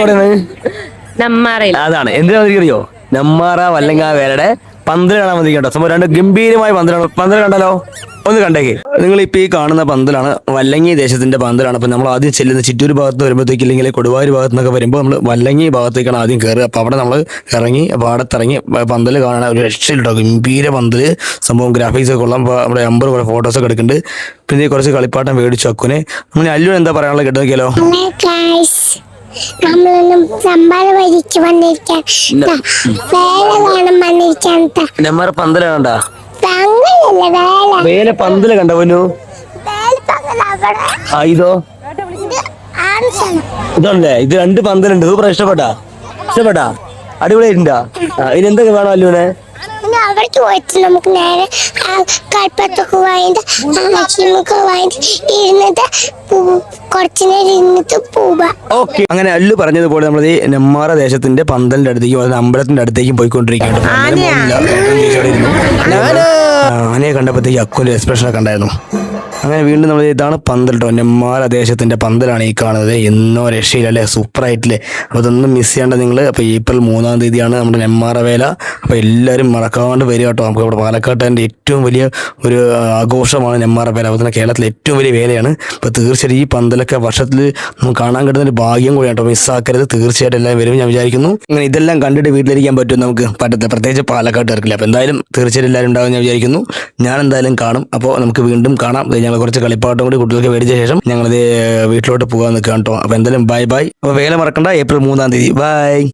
അതാണ് എന്തിനാ അറിയോ? നെമ്മാറ വല്ലങ്ങ വേലയുടെ പന്തൽ കാണാൻ മതി കേട്ടോ. സംഭവം രണ്ട് ഗംഭീരമായ പന്തലാണ്. പന്തൽ കണ്ടല്ലോ, ഒന്ന് കണ്ടേക്ക്. നിങ്ങൾ ഇപ്പൊ ഈ കാണുന്ന പന്തലാണ് വല്ലങ്ങി ദേശത്തിന്റെ പന്തലാണ്. അപ്പൊ നമ്മൾ ആദ്യം ചെല്ലുന്ന ചിറ്റൂർ ഭാഗത്ത് വരുമ്പോഴത്തേക്ക്, ഇല്ലെങ്കിൽ കൊടുവായൂർ ഭാഗത്ത് നിന്നൊക്കെ വരുമ്പോൾ നമ്മൾ വല്ലങ്ങി ഭാഗത്തേക്കാണ് ആദ്യം കയറുക. അപ്പൊ അവിടെ നമ്മൾ ഇറങ്ങി പാടത്തിറങ്ങി പന്തൽ കാണാൻ ഒരു രക്ഷയിട്ടോ. ഗംഭീര പന്തല്, സംഭവം ഗ്രാഫിക്സ് ഒക്കെ കൊള്ളാം. അവിടെ നമ്പർ കുറെ ഫോട്ടോസ് ഒക്കെ എടുക്കുന്നുണ്ട്. പിന്നെ കുറച്ച് കളിപ്പാട്ടം മേടിച്ചു അക്കുനെ. നമ്മൾ അല്ലു എന്താ പറയാനുള്ള കേട്ടോ നോക്കിയാലോ. നെമ്മാറ പന്തല കണ്ടാ? വേല പന്തല കണ്ട പോനു? ഇതോ ഇതുണ്ടേ, ഇത് രണ്ട് പന്തലുണ്ട്. സൂപ്പർ. ഇഷ്ടപ്പെട്ടാ? അടിപൊളിയായിട്ടുണ്ടാ? ഇതിനെന്തൊക്കെ വേണം അല്ലുവിനെ? അവിടേക്ക് പോയിട്ട് നമുക്ക് നേരെ കൽപ്പത്തൊക്കെ വാങ്ങിട്ട് ഇരുന്നിട്ട് കുറച്ചു നേരം ഇരുന്നിട്ട് പോവാ. ഓക്കെ, അങ്ങനെ അല്ലു പറഞ്ഞതുപോലെ നമ്മൾ ഈ നെമ്മാറ ദേശത്തിന്റെ പന്തലിന്റെ അടുത്തേക്കും അമ്പലത്തിന്റെ അടുത്തേക്കും പോയിക്കൊണ്ടിരിക്കുകയാണ്. ആനയെ കണ്ടപ്പോഴത്തേക്ക് അക്കുന്റെ എക്സ്പ്രഷൻ ഒക്കെ ഉണ്ടായിരുന്നു. അങ്ങനെ വീണ്ടും നമ്മൾ ഇതാണ് പന്തൽ കേട്ടോ. നെമ്മാറ ദേശത്തിന്റെ പന്തലാണ് ഈ കാണുന്നത്. എന്നോ രക്ഷയില്ല അല്ലേ, സൂപ്പറായിട്ടില്ലേ. അപ്പോൾ അതൊന്നും മിസ് ചെയ്യേണ്ട നിങ്ങൾ. അപ്പോൾ ഏപ്രിൽ 3-ാം തീയതിയാണ് നമ്മുടെ നെമ്മാറ വേല. അപ്പോൾ എല്ലാവരും മറക്കാണ്ട് വരിക കേട്ടോ. നമുക്ക് ഇവിടെ പാലക്കാട്ടിൻ്റെ ഏറ്റവും വലിയ ഒരു ആഘോഷമാണ് നെമ്മാറ വേല. അപ്പോൾ തന്നെ കേരളത്തിലെ ഏറ്റവും വലിയ വേലയാണ്. അപ്പോൾ തീർച്ചയായിട്ടും ഈ പന്തലൊക്കെ വർഷത്തിൽ നമുക്ക് കാണാൻ കിട്ടുന്ന ഒരു ഭാഗ്യം കൂടിയാണ് കേട്ടോ. മിസ്സാക്കരുത്. തീർച്ചയായിട്ടും എല്ലാവരും വരും ഞാൻ വിചാരിക്കുന്നു. അങ്ങനെ ഇതെല്ലാം കണ്ടിട്ട് വീട്ടിലിരിക്കാൻ പറ്റും നമുക്ക് പറ്റത്തില്ല, പ്രത്യേകിച്ച് പാലക്കാട്ടുകാർക്കില്ല. അപ്പോൾ എന്തായാലും തീർച്ചയായിട്ടും എല്ലാവരും ഉണ്ടാവും ഞാൻ വിചാരിക്കുന്നു. ഞാൻ എന്തായാലും കാണും. അപ്പോൾ നമുക്ക് വീണ്ടും കാണാം. ഞങ്ങൾ കുറച്ച് കളിപ്പാട്ടം കൂടി കുട്ടികൾക്ക് മേടിച്ച ശേഷം ഞങ്ങളിത് വീട്ടിലോട്ട് പോകാൻ നിൽക്കാം കേട്ടോ. അപ്പോൾ എന്തായാലും ബൈ. അപ്പോൾ വേല മറക്കണ്ട, ഏപ്രിൽ 3-ാം തീയതി. ബൈ.